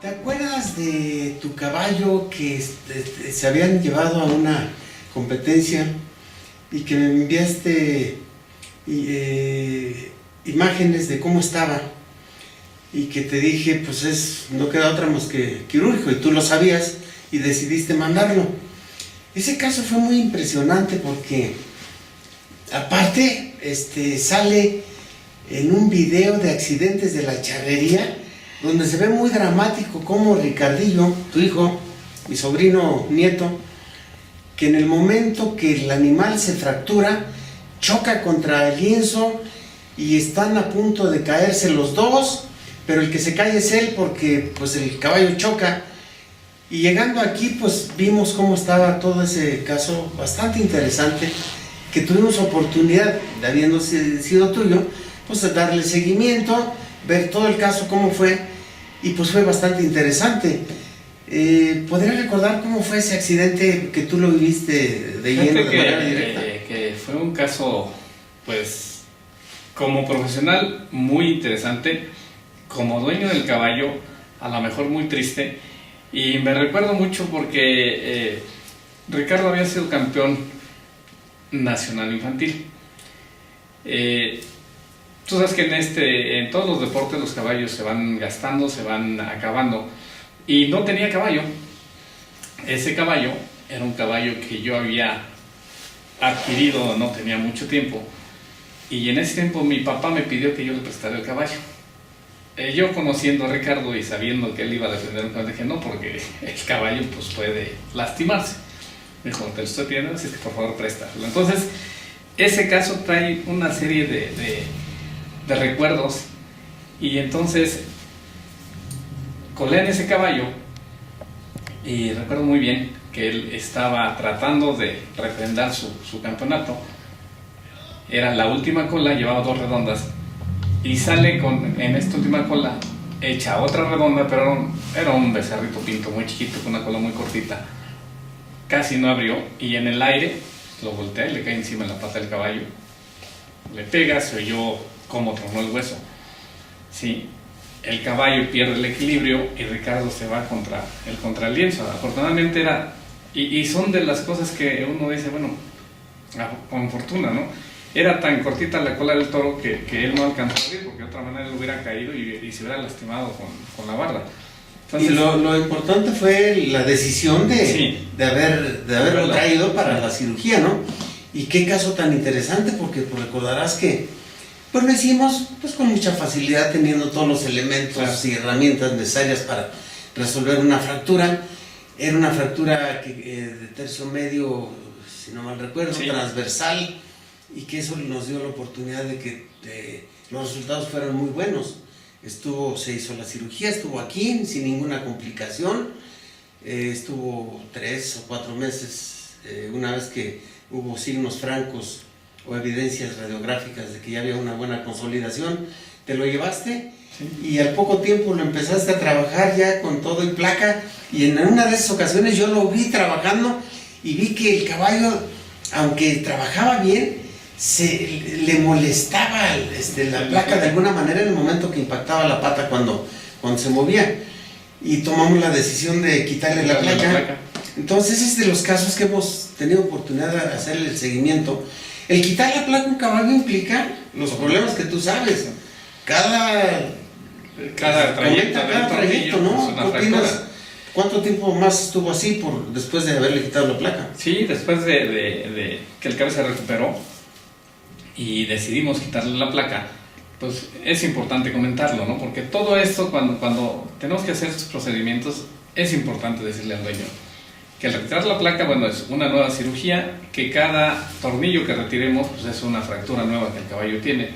¿Te acuerdas de tu caballo que se habían llevado a una competencia y que me enviaste imágenes de cómo estaba y que te dije, pues no queda otra más que quirúrgico, y tú lo sabías y decidiste mandarlo? Ese caso fue muy impresionante porque aparte sale en un video de accidentes de la charrería, donde se ve muy dramático como Ricardillo, tu hijo, mi sobrino nieto, que en el momento que el animal se fractura, choca contra el lienzo y están a punto de caerse los dos, pero el que se cae es él porque pues el caballo choca. Y llegando aquí pues vimos cómo estaba todo ese caso bastante interesante, que tuvimos oportunidad, de habiendo sido tuyo, pues de darle seguimiento, ver todo el caso cómo fue, y pues fue bastante interesante. ¿Podrías recordar cómo fue ese accidente que tú lo viviste de lleno, de manera directa? Que fue un caso, pues, como profesional muy interesante, como dueño del caballo, a lo mejor muy triste, y me recuerdo mucho porque Ricardo había sido campeón nacional infantil. Tú sabes que en todos los deportes los caballos se van gastando, se van acabando, y no tenía caballo. Ese caballo era un caballo que yo había adquirido no tenía mucho tiempo, y en ese tiempo mi papá me pidió que yo le prestara el caballo. Yo, conociendo a Ricardo y sabiendo que él iba a defender un caballo, dije no, porque el caballo pues puede lastimarse. Me dijo, te lo estoy pidiendo, así que por favor préstalo. Entonces ese caso trae una serie de recuerdos, y entonces colé en ese caballo y recuerdo muy bien que él estaba tratando de refrendar su campeonato. Era la última cola, llevaba 2 redondas, y sale en esta última cola hecha otra redonda, pero era un becerrito pinto muy chiquito con una cola muy cortita, casi no abrió, y en el aire lo voltea y le cae encima en la pata del caballo, le pega, se oyó cómo tronó el hueso. Sí, el caballo pierde el equilibrio y Ricardo se va contra el lienzo. Afortunadamente y son de las cosas que uno dice, bueno, con fortuna, ¿no? Era tan cortita la cola del toro que él no alcanzó a abrir, porque de otra manera él hubiera caído y se hubiera lastimado con la barda. Entonces, y lo importante fue la decisión de haberlo traído para la cirugía, ¿no? Y qué caso tan interesante, porque pues recordarás que pues lo hicimos pues con mucha facilidad, teniendo todos los elementos y herramientas necesarias para resolver una fractura. Era una fractura de tercio medio, si no mal recuerdo, transversal, y que eso nos dio la oportunidad de que los resultados fueran muy buenos. Se hizo la cirugía, estuvo aquí sin ninguna complicación, estuvo 3 o 4 meses, una vez que hubo signos francos o evidencias radiográficas de que ya había una buena consolidación, te lo llevaste y al poco tiempo lo empezaste a trabajar ya con todo y placa, y en una de esas ocasiones yo lo vi trabajando y vi que el caballo, aunque trabajaba bien, le molestaba la placa de alguna manera en el momento que impactaba la pata cuando se movía, y tomamos la decisión de quitarle la placa. Entonces es de los casos que hemos tenido oportunidad de hacerle el seguimiento. El quitar la placa a un caballo implica los problemas que tú sabes. Cada trayecto, ¿no? ¿Qué opinas? ¿Cuánto tiempo más estuvo así después de haberle quitado la placa? Sí, después de que el caballo se recuperó y decidimos quitarle la placa, pues es importante comentarlo, ¿no? Porque todo esto, cuando tenemos que hacer estos procedimientos, es importante decirle al dueño que al retirar la placa, bueno, es una nueva cirugía, que cada tornillo que retiremos pues es una fractura nueva que el caballo tiene.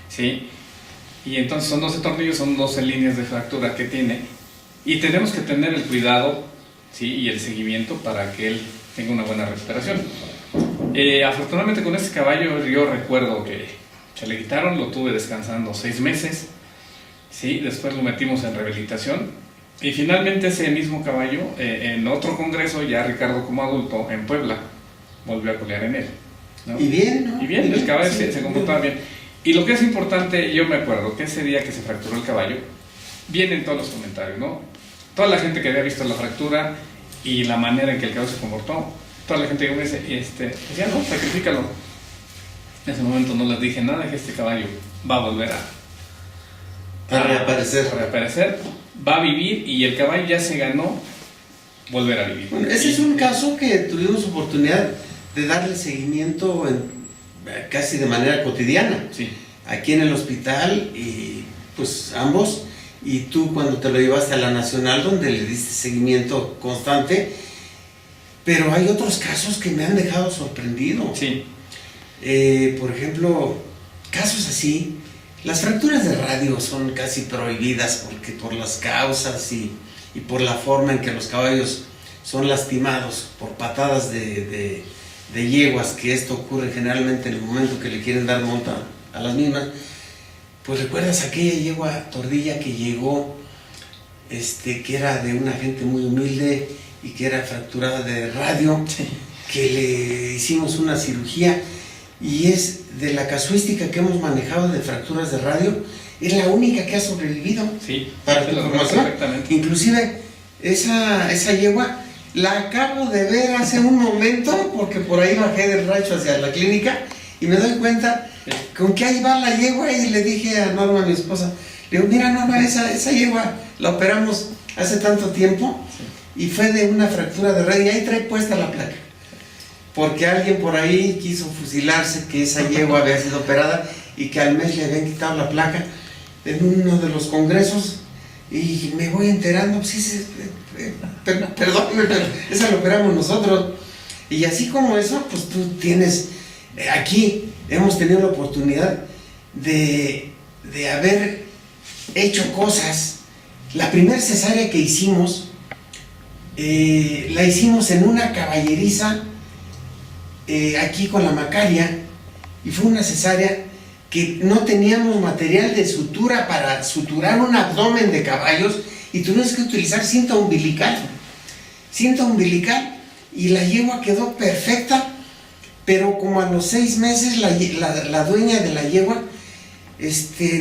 ¿Sí? Y entonces son 12 tornillos, son 12 líneas de fractura que tiene, y tenemos que tener el cuidado, ¿sí?, y el seguimiento para que él tenga una buena recuperación. Afortunadamente con este caballo yo recuerdo que se le quitaron, lo tuve descansando 6 meses, ¿sí? Después lo metimos en rehabilitación, y finalmente ese mismo caballo, en otro congreso, ya Ricardo como adulto en Puebla, volvió a colear en él, ¿no? Y bien, ¿no? Y bien, el caballo se comportaba bien. Y lo que es importante, yo me acuerdo que ese día que se fracturó el caballo, vienen todos los comentarios, ¿no? Toda la gente que había visto la fractura y la manera en que el caballo se comportó, toda la gente que me dice, decía, no, sacrifícalo. En ese momento no les dije nada, que este caballo va a volver a reaparecer, va a vivir, y el caballo ya se ganó volver a vivir. Bueno, ese es un caso que tuvimos oportunidad de darle seguimiento casi de manera cotidiana. Sí. Aquí en el hospital, y pues ambos, y tú cuando te lo llevaste a la Nacional, donde le diste seguimiento constante. Pero hay otros casos que me han dejado sorprendido. Sí. Por ejemplo, casos así, las fracturas de radio son casi prohibidas porque por las causas y por la forma en que los caballos son lastimados por patadas de yeguas, que esto ocurre generalmente en el momento que le quieren dar monta a las mismas. Pues recuerdas aquella yegua tordilla que llegó, que era de una gente muy humilde y que era fracturada de radio, que le hicimos una cirugía, y es de la casuística que hemos manejado de fracturas de radio, es la única que ha sobrevivido. Sí, para tu información. Inclusive esa yegua la acabo de ver hace un momento, porque por ahí bajé del rancho hacia la clínica y me doy cuenta con que ahí va la yegua, y le dije a Norma, mi esposa, le digo, mira Norma, esa yegua la operamos hace tanto tiempo y fue de una fractura de radio, y ahí trae puesta la placa, porque alguien por ahí quiso fusilarse que esa yegua había sido operada y que al mes le habían quitado la placa en uno de los congresos, y me voy enterando, pues sí, perdón, esa la operamos nosotros. Y así como eso, pues tú tienes, aquí hemos tenido la oportunidad de haber hecho cosas. La primera cesárea que hicimos, la hicimos en una caballeriza, aquí con la Macaria, y fue una cesárea que no teníamos material de sutura para suturar un abdomen de caballos, y tuvimos que utilizar cinta umbilical, y la yegua quedó perfecta. Pero como a los 6 meses la dueña de la yegua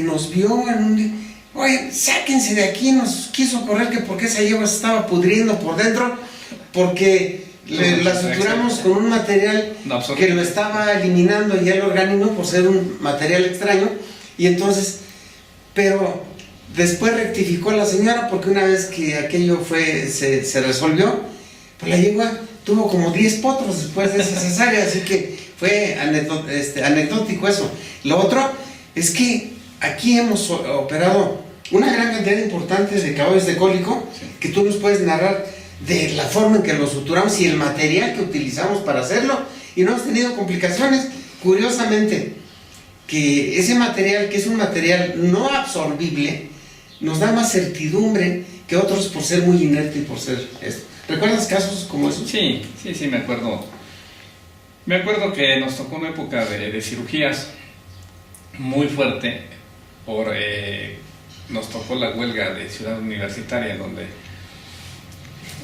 nos vio oye, sáquense de aquí, nos quiso correr que porque esa yegua se estaba pudriendo por dentro, porque la suturamos con un material que lo estaba eliminando ya el organismo por ser un material extraño. Y entonces, pero después rectificó la señora, porque una vez que aquello se resolvió, pues la yegua tuvo como 10 potros después de esa cesárea, así que fue anecdótico eso. Lo otro es que aquí hemos operado una gran cantidad importante de caballos de cólico, que tú nos puedes narrar de la forma en que los suturamos y el material que utilizamos para hacerlo, y no hemos tenido complicaciones. Curiosamente, que ese material, que es un material no absorbible, nos da más certidumbre que otros por ser muy inerte y por ser esto. ¿Recuerdas casos como esos? Sí, me acuerdo. Me acuerdo que nos tocó una época de cirugías muy fuerte, nos tocó la huelga de Ciudad Universitaria, donde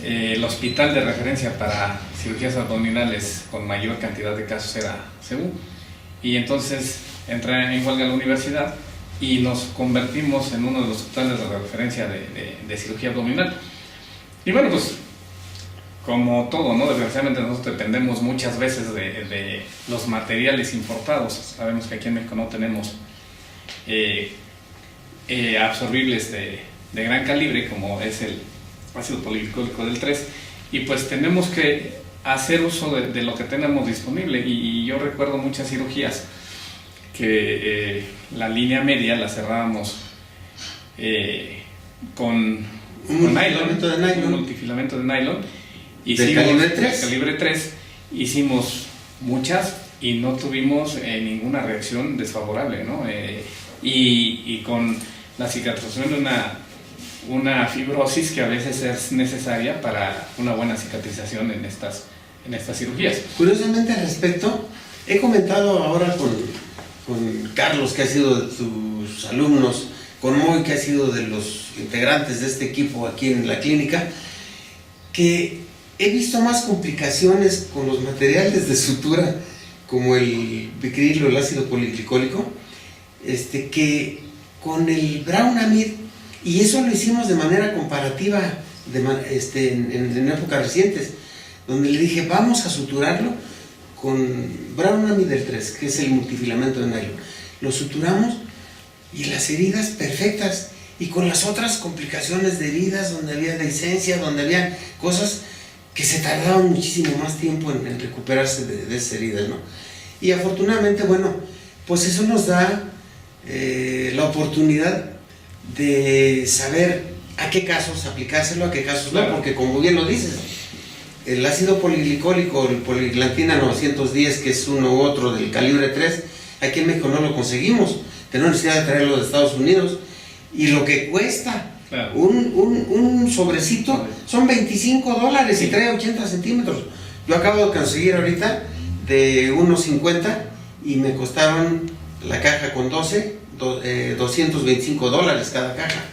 el hospital de referencia para cirugías abdominales con mayor cantidad de casos era CEU, y entonces entré en huelga a la universidad y nos convertimos en uno de los hospitales de referencia de cirugía abdominal. Y bueno, pues como todo, ¿no? Desgraciadamente nosotros dependemos muchas veces de los materiales importados. Sabemos que aquí en México no tenemos absorbibles de gran calibre, como es el ácido polglicólico del 3, y pues tenemos que hacer uso de lo que tenemos disponible. Y yo recuerdo muchas cirugías que la línea media la cerrábamos con nylon, un multifilamento de nylon. Hicimos, calibre 3, hicimos muchas y no tuvimos ninguna reacción desfavorable, ¿no? Y con la cicatrización de una fibrosis que a veces es necesaria para una buena cicatrización en estas cirugías. Curiosamente al respecto, he comentado ahora con Carlos, que ha sido de tus alumnos, con Moy, que ha sido de los integrantes de este equipo aquí en la clínica, que he visto más complicaciones con los materiales de sutura, como el bicril o el ácido poliglicólico, que con el Brownamid, Y eso lo hicimos de manera comparativa en épocas recientes, donde le dije, vamos a suturarlo con Brown Amidel 3, que es el multifilamento de nylon. Lo suturamos y las heridas perfectas, y con las otras complicaciones de heridas, donde había dehiscencia, donde había cosas que se tardaban muchísimo más tiempo en recuperarse de esas heridas, ¿no? Y afortunadamente, bueno, pues eso nos da la oportunidad de saber a qué casos aplicárselo, a qué casos no, porque como bien lo dices, el ácido poliglicólico, el poliglantina 910, que es uno u otro del calibre 3, aquí en México no lo conseguimos, tenemos necesidad de traerlo de Estados Unidos, y lo que cuesta un sobrecito son $25 y trae 80 centímetros. Yo acabo de conseguir ahorita de 1.50 y me costaron la caja con 12, $225 cada caja.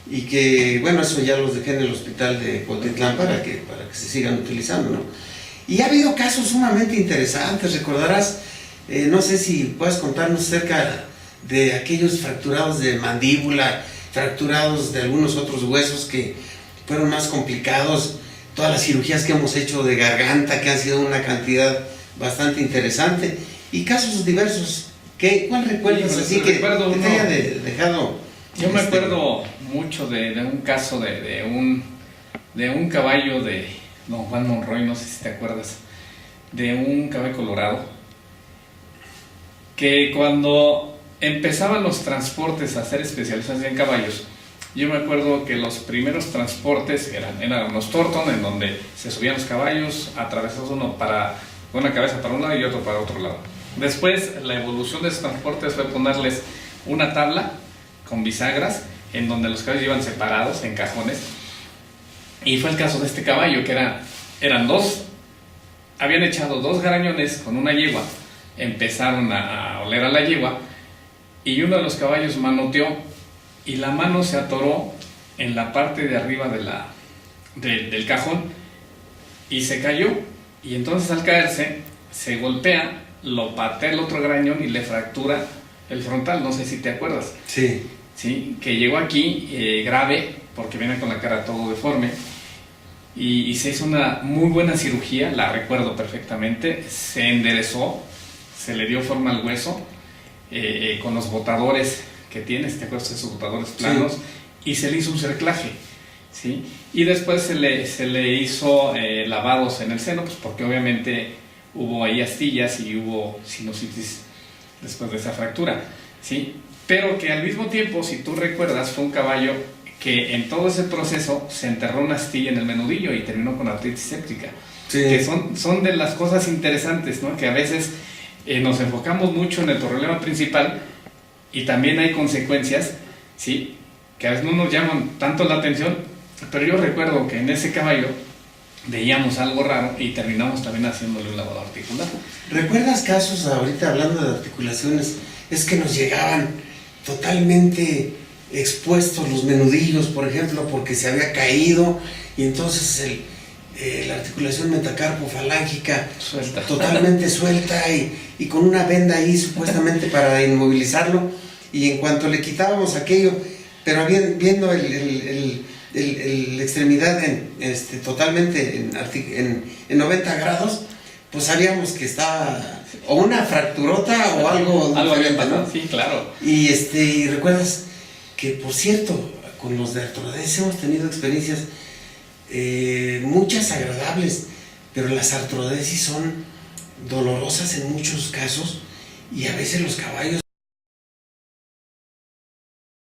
Y que, bueno, eso ya los dejé en el hospital de Cotitlán para que se sigan utilizando, ¿no? Y ha habido casos sumamente interesantes, recordarás, no sé si puedes contarnos acerca de aquellos fracturados de mandíbula, fracturados de algunos otros huesos que fueron más complicados, todas las cirugías que hemos hecho de garganta, que han sido una cantidad bastante interesante, y casos diversos. ¿Cuál recuerdas así que te haya dejado? Yo me acuerdo mucho de un caso de un caballo de don Juan Monroy, no sé si te acuerdas, de un caballo colorado, que cuando empezaban los transportes a ser especializados en caballos, yo me acuerdo que los primeros transportes eran unos Torton, en donde se subían los caballos, atravesados uno para una cabeza para un lado y otro para otro lado. Después, la evolución de esos transportes fue ponerles una tabla con bisagras, en donde los caballos iban separados en cajones, y fue el caso de este caballo, que eran dos, habían echado 2 garañones con una yegua, empezaron a oler a la yegua, y uno de los caballos manoteó, y la mano se atoró en la parte de arriba del cajón, y se cayó, y entonces al caerse, se golpea, lo patea el otro garañón y le fractura el frontal, no sé si te acuerdas. Sí. Sí, que llegó aquí grave, porque viene con la cara todo deforme, y se hizo una muy buena cirugía, la recuerdo perfectamente, se enderezó, se le dio forma al hueso, con los botadores que tienes, ¿te acuerdas de esos botadores planos? Sí. Y se le hizo un cerclaje, ¿sí? Y después se le hizo lavados en el seno, pues porque obviamente hubo ahí astillas y hubo sinusitis después de esa fractura, ¿sí? Pero que al mismo tiempo, si tú recuerdas, fue un caballo que en todo ese proceso se enterró una astilla en el menudillo y terminó con artritis séptica. Sí. Que son de las cosas interesantes, ¿no? Que a veces nos enfocamos mucho en el problema principal y también hay consecuencias, ¿sí? Que a veces no nos llaman tanto la atención, pero yo recuerdo que en ese caballo veíamos algo raro y terminamos también haciéndole un lavado articular. ¿Recuerdas casos, ahorita hablando de articulaciones, es que nos llegaban totalmente expuestos los menudillos, por ejemplo, porque se había caído y entonces la articulación metacarpofalángica totalmente suelta y con una venda ahí supuestamente para inmovilizarlo, y en cuanto le quitábamos aquello, pero viendo la extremidad totalmente en 90 grados, pues sabíamos que estaba o una fracturota o algo diferente, ¿no? Sí, claro. Y recuerdas que, por cierto, con los de artrodesis hemos tenido experiencias muchas agradables, pero las artrodesis son dolorosas en muchos casos, y a veces los caballos